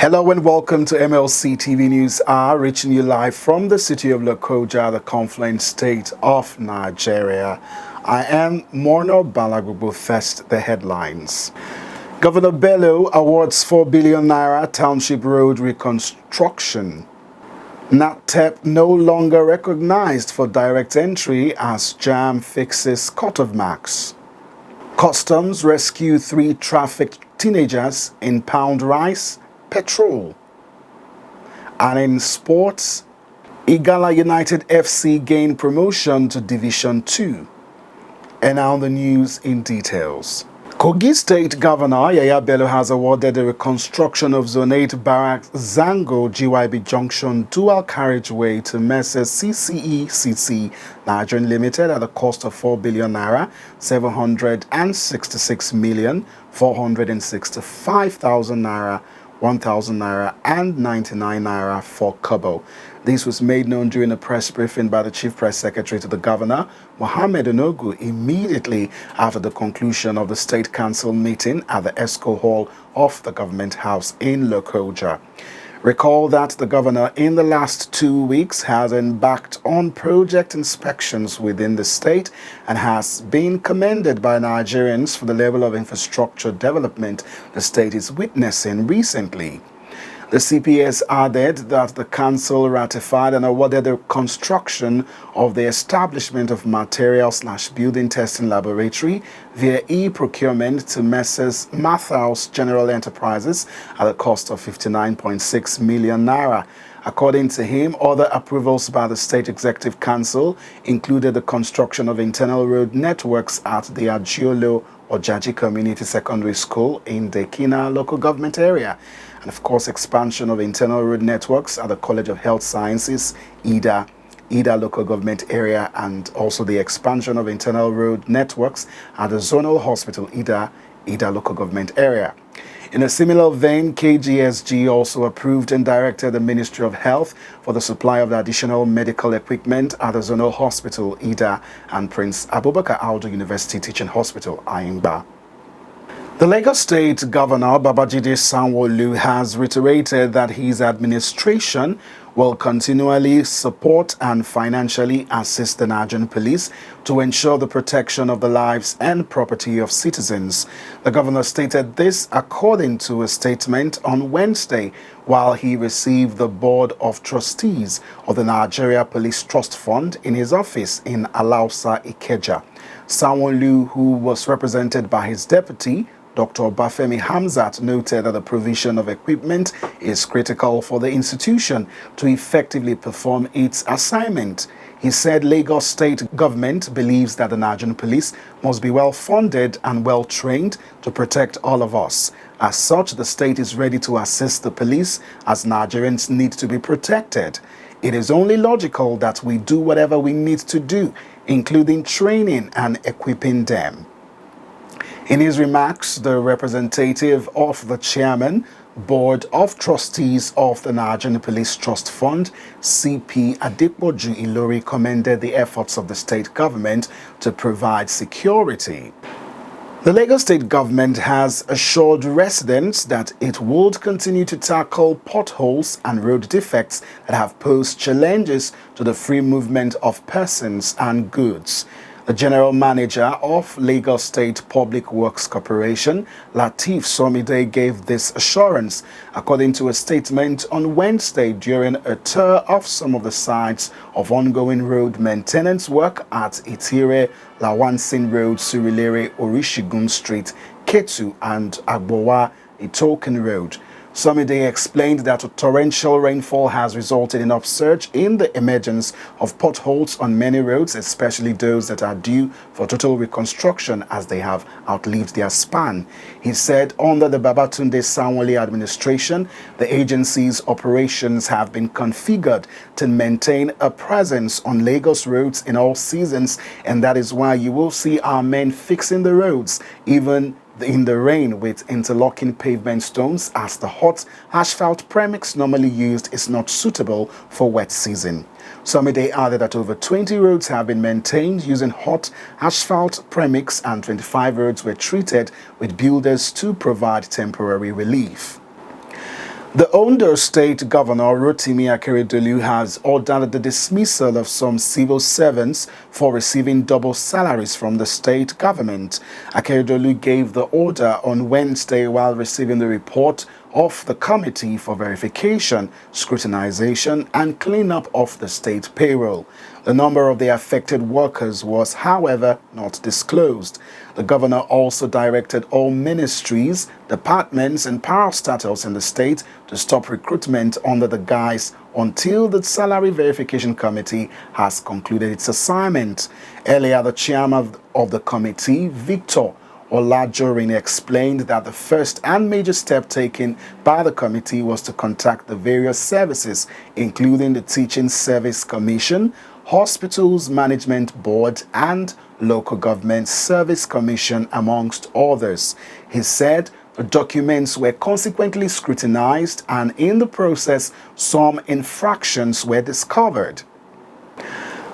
Hello and welcome to MLC Tv News JULY, reaching you live from the city of Lokoja, the confluence state of Nigeria. I am Morno Balagubu. First, the headlines. Governor Bello awards 4 billion naira township road reconstruction. NABTEB no longer recognized for direct entry as JAMB fixes cut-off marks. Customs rescue 3 trafficked teenagers in IMPOUND rice, PETROL. And in sports, IGALA United FC gained promotion to Division 2. And now the news in details. Kogi State Governor BELLO has awarded the reconstruction of Zone 8 Barracks Zango GYB Junction dual carriageway to Messrs CCE Nigerian Limited at a cost of 4 billion naira, 766,465,000 naira, 1,000 naira and 99 naira for Kobo. This was made known during a press briefing by the Chief Press Secretary to the Governor, Mohammed Onogu, immediately after the conclusion of the State Council meeting at the ESCO Hall of the Government House in Lokoja. Recall that the Governor in the last 2 weeks has embarked on project inspections within the state and has been commended by Nigerians for the level of infrastructure development the state is witnessing recently. The CPS added that the council ratified and awarded the construction of the establishment of material/building testing laboratory via e-procurement to Messrs. Mathaus General Enterprises at a cost of 59.6 million naira. According to him, other approvals by the State Executive Council included the construction of internal road networks at the Ajiolo Ojaji Community Secondary School in the Kina local government area, and of course expansion of internal road networks at the College of Health Sciences, Ida local government area, and also the expansion of internal road networks at the Zonal Hospital, Ida local government area. In a similar vein, KGSG also approved and directed the Ministry of Health for the supply of the additional medical equipment at the Zonal Hospital, Ida, and Prince Abubakar Aldo University Teaching Hospital, Ayimba. The Lagos State Governor, Babajide Sanwo-Olu, has reiterated that his administration will continually support and financially assist the Nigerian police to ensure the protection of the lives and property of citizens. The governor stated this according to a statement on Wednesday while he received the Board of Trustees of the Nigeria Police Trust Fund in his office in Alausa, Ikeja. Sanwo-Olu, who was represented by his deputy, Dr. Bafemi Hamzat, noted that the provision of equipment is critical for the institution to effectively perform its assignment. He said Lagos State government believes that the Nigerian police must be well funded and well trained to protect all of us. As such, the state is ready to assist the police as Nigerians need to be protected. It is only logical that we do whatever we need to do, including training and equipping them. In his remarks, the representative of the chairman, Board of Trustees of the Nigerian Police Trust Fund, CP Adepoju Ilori, commended the efforts of the state government to provide security. The Lagos State government has assured residents that it would continue to tackle potholes and road defects that have posed challenges to the free movement of persons and goods. The General Manager of Lagos State Public Works Corporation, Lateef Somide, gave this assurance according to a statement on Wednesday during a tour of some of the sites of ongoing road maintenance work at Itire, Lawansin Road, Surulere, Orishigun Street, Ketu, and Agbowa, Itoken Road. Somide explained that torrential rainfall has resulted in upsurge in the emergence of potholes on many roads, especially those that are due for total reconstruction as they have outlived their span. He said under the Babatunde Sanwo-Olu administration, the agency's operations have been configured to maintain a presence on Lagos roads in all seasons, and that is why you will see our men fixing the roads, even in the rain, with interlocking pavement stones, as the hot asphalt premix normally used is not suitable for wet season. Somide added that over 20 roads have been maintained using hot asphalt premix and 25 roads were treated with builders to provide temporary relief. The Ondo State Governor Rotimi Akeredolu has ordered the dismissal of some civil servants for receiving double salaries from the state government. Akeredolu gave the order on Wednesday while receiving the report of the Committee for Verification, Scrutinization and Cleanup of the State Payroll. The number of the affected workers was, however, not disclosed. The governor also directed all ministries, departments and parastatals in the state to stop recruitment under the guise until the Salary Verification Committee has concluded its assignment. Earlier, the chairman of the committee, Victor Olajorin, explained that the first and major step taken by the committee was to contact the various services, including the Teaching Service Commission, Hospitals Management Board and Local Government Service Commission, amongst others. He said the documents were consequently scrutinized and in the process some infractions were discovered.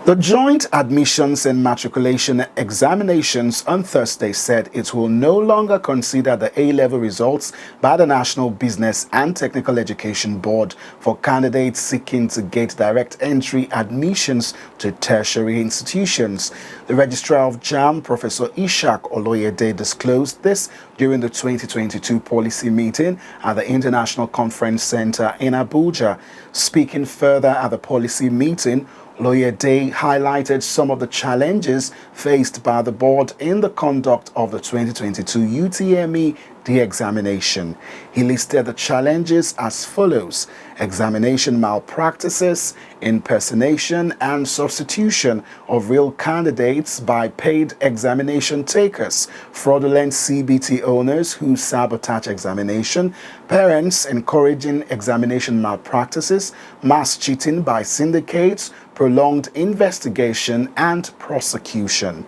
The Joint Admissions and Matriculation Examinations on Thursday said it will no longer consider the A-level results by the National Business and Technical Education Board for candidates seeking to get direct entry admissions to tertiary institutions. The Registrar of JAMB, Professor Ishak Oloyede, disclosed this during the 2022 policy meeting at the International Conference Center in Abuja. Speaking further at the policy meeting, Oloyede highlighted some of the challenges faced by the board in the conduct of the 2022 UTME de-examination. He listed the challenges as follows: examination malpractices, impersonation and substitution of real candidates by paid examination takers, fraudulent CBT owners who sabotage examination, parents encouraging examination malpractices, mass cheating by syndicates, prolonged investigation and prosecution.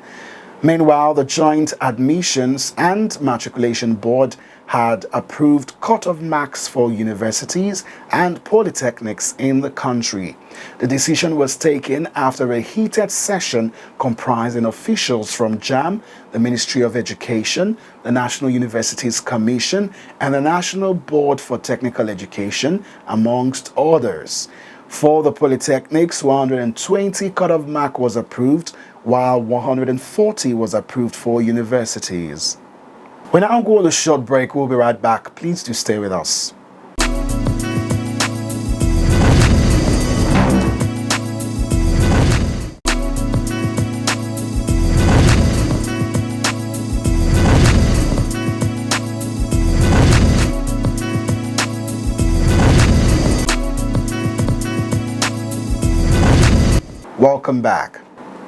Meanwhile, the Joint Admissions and Matriculation Board had approved cut-off marks for universities and polytechnics in the country. The decision was taken after a heated session comprising officials from JAMB, the Ministry of Education, the National Universities Commission, and the National Board for Technical Education, amongst others. For the polytechnics, 120 cut-off mark was approved, while 140 was approved for universities. We now go on a short break. We'll be right back. Please do stay with us. Welcome back.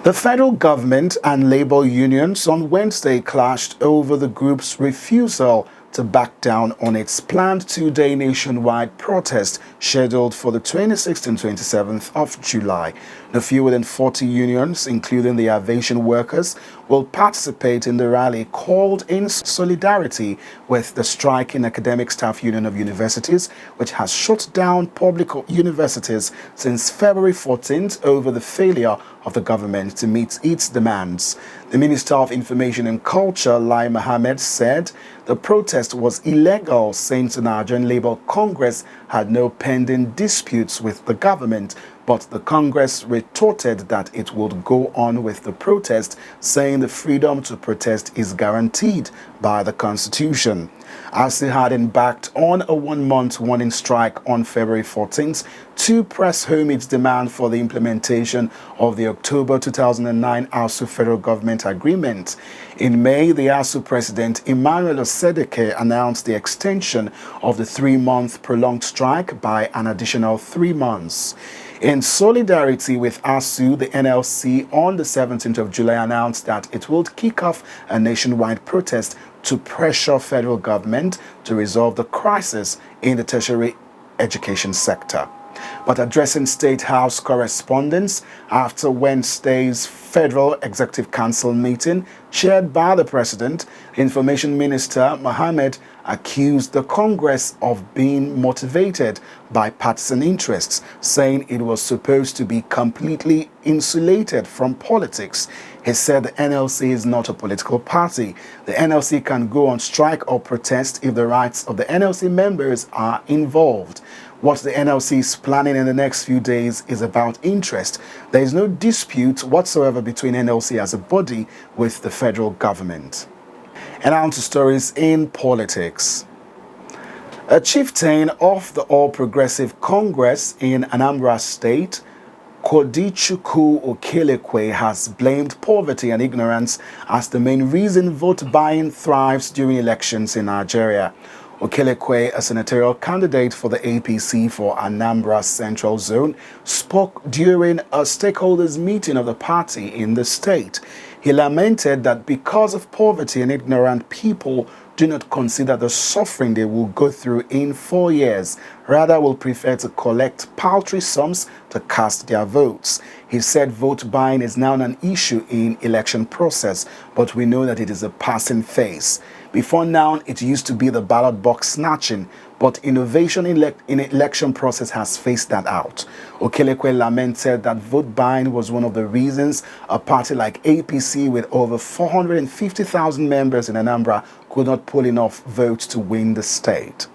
The federal government and labor unions on Wednesday clashed over the group's refusal to back down on its planned two-day nationwide protest scheduled for the 26th and 27th of July. No fewer than 40 unions, including the aviation workers, will participate in the rally called in solidarity with the striking Academic Staff Union of Universities, which has shut down public universities since February 14th over the failure of the government to meet its demands. The Minister of Information and Culture, Lai Mohammed, said the protest was illegal since the Nigerian Labour Congress had no pending disputes with the government, but the Congress retorted that it would go on with the protest, saying the freedom to protest is guaranteed by the Constitution. ASU had embarked on a one-month warning strike on February 14th to press home its demand for the implementation of the October 2009 ASU federal government agreement. In May, the ASU president, Emmanuel Osedeke, announced the extension of the three-month prolonged strike by an additional 3 months. In solidarity with ASU, the NLC on the 17th of July announced that it will kick off a nationwide protest to pressure federal government to resolve the crisis in the tertiary education sector. But addressing State House correspondents after Wednesday's Federal Executive Council meeting chaired by the President, Information Minister Mohammed accused the Congress of being motivated by partisan interests, saying it was supposed to be completely insulated from politics. He said the NLC is not a political party. The NLC can go on strike or protest if the rights of the NLC members are involved. What the NLC is planning in the next few days is about interest. There is no dispute whatsoever between NLC as a body with the federal government. And on to stories in politics. A chieftain of the All Progressive Congress in Anambra State, Kodichukwu Okelekwe, has blamed poverty and ignorance as the main reason vote buying thrives during elections in Nigeria. Okelekwe, a senatorial candidate for the APC for Anambra Central Zone, spoke during a stakeholders meeting of the party in the state. He lamented that because of poverty and ignorant people do not consider the suffering they will go through in 4 years, rather will prefer to collect paltry sums to cast their votes. He said vote buying is now an issue in election process, but we know that it is a passing phase. Before now, it used to be the ballot box snatching, but innovation in election process has phased that out. Okelekwe lamented that vote buying was one of the reasons a party like APC with over 450,000 members in Anambra could not pull enough votes to win the state.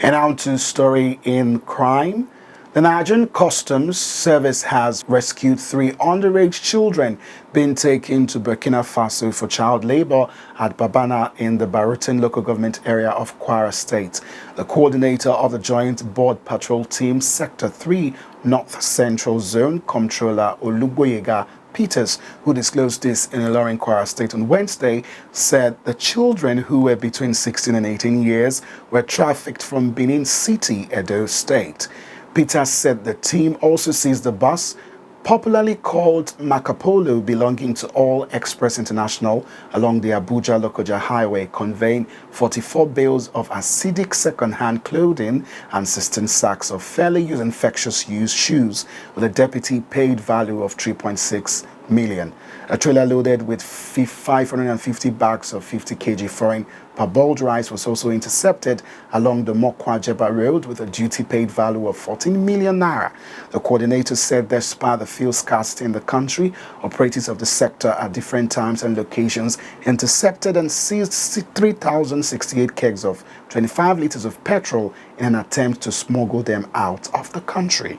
And on to story in crime. The Nigerian Customs Service has rescued 3 underage children being taken to Burkina Faso for child labor at Babana in the Barutin local government area of Kwara State. The coordinator of the Joint Board Patrol Team Sector 3 North Central Zone, Comptroller Oluboyega Peters, who disclosed this in Ilorin, Kwara State on Wednesday, said the children, who were between 16 and 18 years, were trafficked from Benin City, Edo State. Peters said the team also seized the bus, popularly called Macapolo, belonging to All Express International, along the Abuja-Lokoja Highway, conveying 44 bales of acidic second-hand clothing and 16 sacks of fairly used infectious use shoes with a deputy paid value of 3.6 million. A trailer loaded with 550 bags of 50 kg foreign parboiled rice was also intercepted along the Mokwa-Jeba Road with a duty paid value of 14 million naira. The coordinator said despite the fuel scarcity in the country, operatives of the sector at different times and locations intercepted and seized 3,068 kegs of 25 liters of petrol in an attempt to smuggle them out of the country.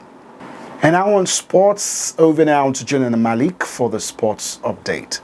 And now on sports, over now to Julian Malik for the sports update.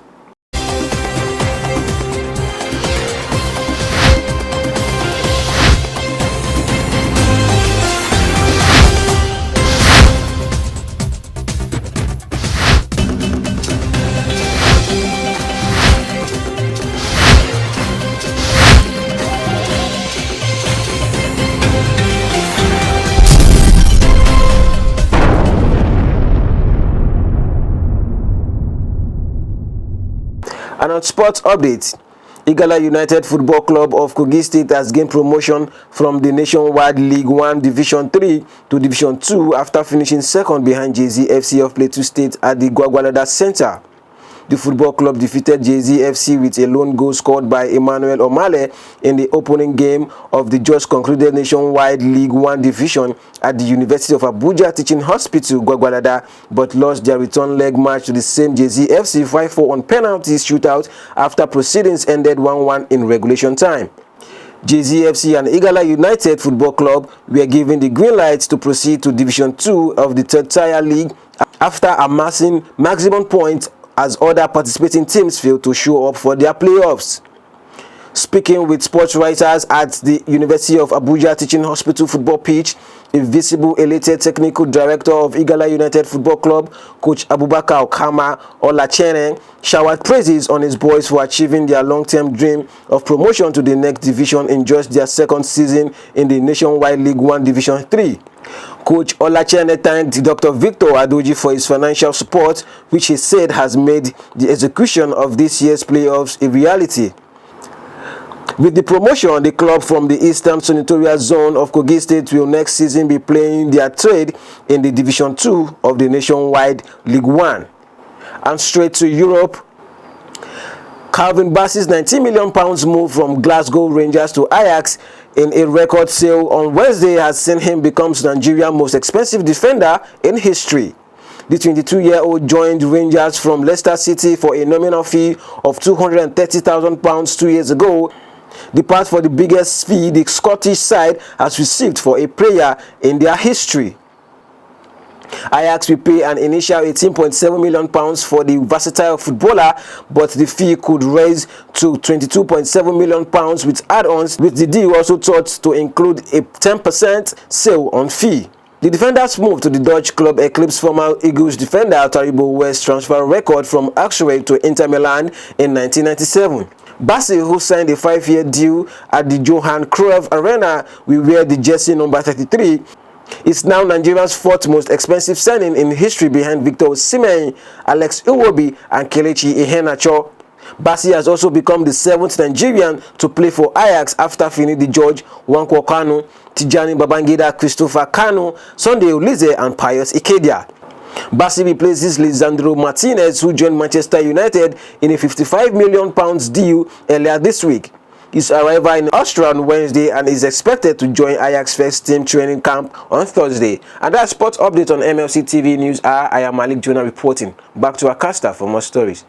And on sports updates, IGALA United Football Club of Kogi State has gained promotion from the Nationwide League 1 Division 3 to Division 2 after finishing second behind JZFC of Plateau State at the Gwagwalada Center. The football club defeated JZFC with a lone goal scored by Emmanuel Omale in the opening game of the just concluded Nationwide League 1 division at the University of Abuja Teaching Hospital, Gwagwalada, but lost their return leg match to the same JZFC 5-4 on penalties shootout after proceedings ended 1-1 in regulation time. JZFC and IGALA United Football Club were given the green light to proceed to Division 2 of the third tier league after amassing maximum points as other participating teams failed to show up for their playoffs. Speaking with sports writers at the University of Abuja Teaching Hospital football pitch, a visible elated technical director of IGALA United Football Club, Coach Abubakar Okama Olachene, showered praises on his boys for achieving their long-term dream of promotion to the next division in just their second season in the Nationwide League 1 Division 3. Coach Olachene thanked Dr. Victor Adoji for his financial support, which he said has made the execution of this year's playoffs a reality. With the promotion, the club from the Eastern Senatorial Zone of Kogi State will next season be playing their trade in the Division 2 of the nationwide League 1. And straight to Europe, Calvin Bassey's £19 million move from Glasgow Rangers to Ajax in a record sale on Wednesday has seen him become Nigeria's most expensive defender in history. The 22-year-old joined Rangers from Leicester City for a nominal fee of £230,000 2 years ago. The part for the biggest fee the Scottish side has received for a player in their history. Ajax will pay an initial £18.7 million for the versatile footballer, but the fee could rise to £22.7 million with add-ons, with the deal also thought to include a 10% sale on fee. The defender's move to the Dutch club eclipsed former Eagles defender Taribo West's transfer record from Auxerre to Inter Milan in 1997. Bassey, who signed a 5-year deal at the Johan Cruyff Arena, will wear the jersey number 33. Is now Nigeria's fourth most expensive signing in history behind Victor Osimhen, Alex Iwobi and Kelechi Iheanacho. Bassey has also become the 7th Nigerian to play for Ajax after Finidi George, Nwankwo Kanu, Tijani Babangida, Christopher Kanu, Sunday Ulize and Pius Ikedia. Bassey replaces Lisandro Martinez, who joined Manchester United in a £55 million deal earlier this week. His arrival in Austria on Wednesday and is expected to join Ajax first team training camp on Thursday. And that's sports update on MLC TV News. I am Malik Jonah reporting. Back to our caster for more stories.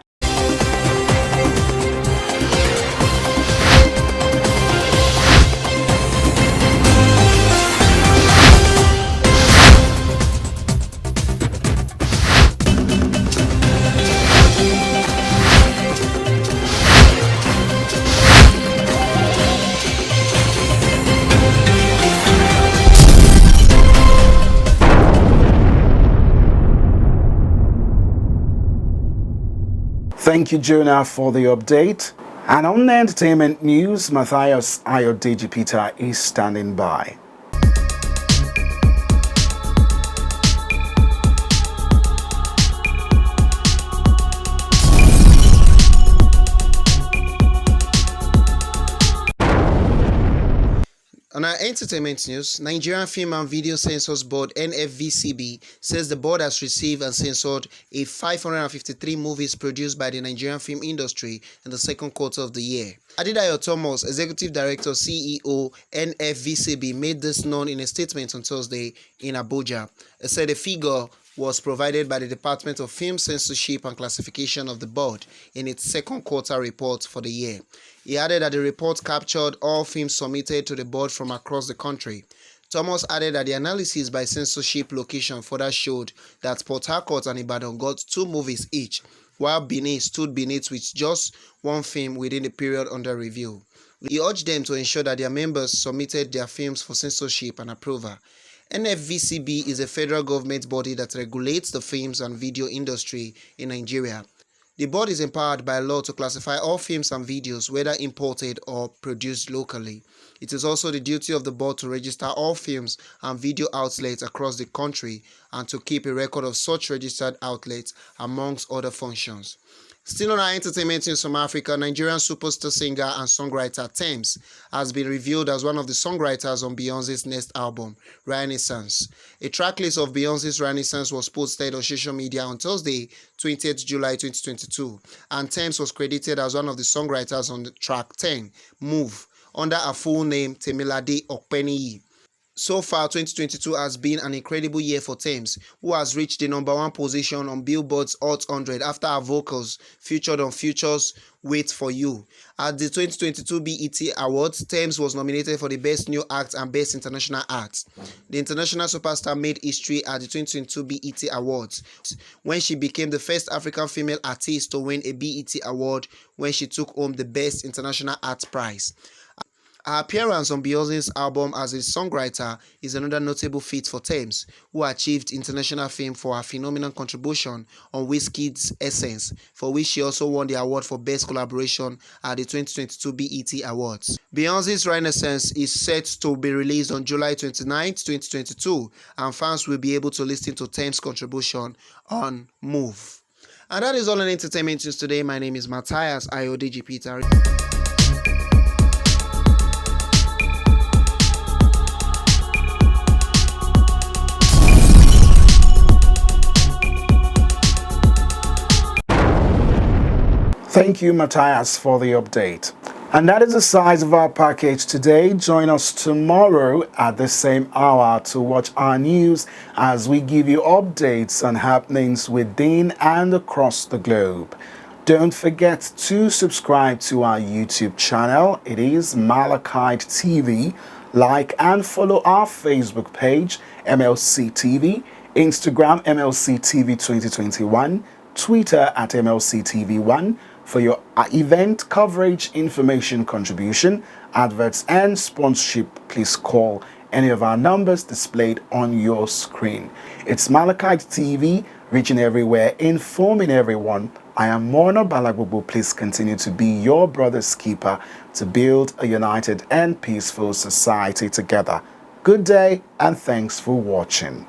Thank you, Jonah, for the update. And on the entertainment news, Matthias Ayodeji Peter is standing by. On our entertainment news, Nigerian Film and Video Censors Board (NFVCB) says the board has received and censored 553 movies produced by the Nigerian film industry in the second quarter of the year. Adedayo Thomas, Executive Director CEO NFVCB, made this known in a statement on Thursday in Abuja. He said the figure was provided by the Department of Film Censorship and Classification of the board in its second quarter report for the year. He added that the report captured all films submitted to the board from across the country. Thomas added that the analysis by censorship location further showed that Port Harcourt and Ibadan got 2 movies each, while Benin stood beneath with just 1 film within the period under review. He urged them to ensure that their members submitted their films for censorship and approval. NFVCB is a federal government body that regulates the films and video industry in Nigeria. The board is empowered by law to classify all films and videos, whether imported or produced locally. It is also the duty of the board to register all films and video outlets across the country and to keep a record of such registered outlets, amongst other functions. Still on our entertainment news from Africa, Nigerian superstar singer and songwriter Tems has been revealed as one of the songwriters on Beyonce's next album, Renaissance. A tracklist of Beyonce's Renaissance was posted on social media on Thursday, 20th July 2022, and Tems was credited as one of the songwriters on the track 10, Move, under her full name Temilade Okpeniyi. So far, 2022 has been an incredible year for Tems, who has reached the #1 position on Billboard's Hot 100 after her vocals featured on Future's Wait For You. At the 2022 BET Awards, Tems was nominated for the Best New Act and Best International Act. The international superstar made history at the 2022 BET Awards when she became the first African female artist to win a BET Award when she took home the Best International Art prize. Her appearance on Beyonce's album as a songwriter is another notable feat for Tems, who achieved international fame for her phenomenal contribution on Wizkid's Essence, for which she also won the award for Best Collaboration at the 2022 BET Awards. Beyonce's Renaissance is set to be released on July 29, 2022, and fans will be able to listen to Tems' contribution on Move. And that is all on entertainment news today. My name is Matthias Ayodeji Peter. Thank you, Matthias, for the update. And that is the size of our package today. Join us tomorrow at the same hour to watch our news as we give you updates on happenings within and across the globe. Don't forget to subscribe to our YouTube channel. It is MLC TV. Like and follow our Facebook page, MLC TV, Instagram, MLC TV 2021, Twitter at MLC TV 1 for your event coverage, information contribution, adverts, and sponsorship. Please call any of our numbers displayed on your screen. It's MLC TV, reaching everywhere, informing everyone. I am Mono Balagbubu. Please continue to be your brother's keeper to build a united and peaceful society together. Good day and thanks for watching.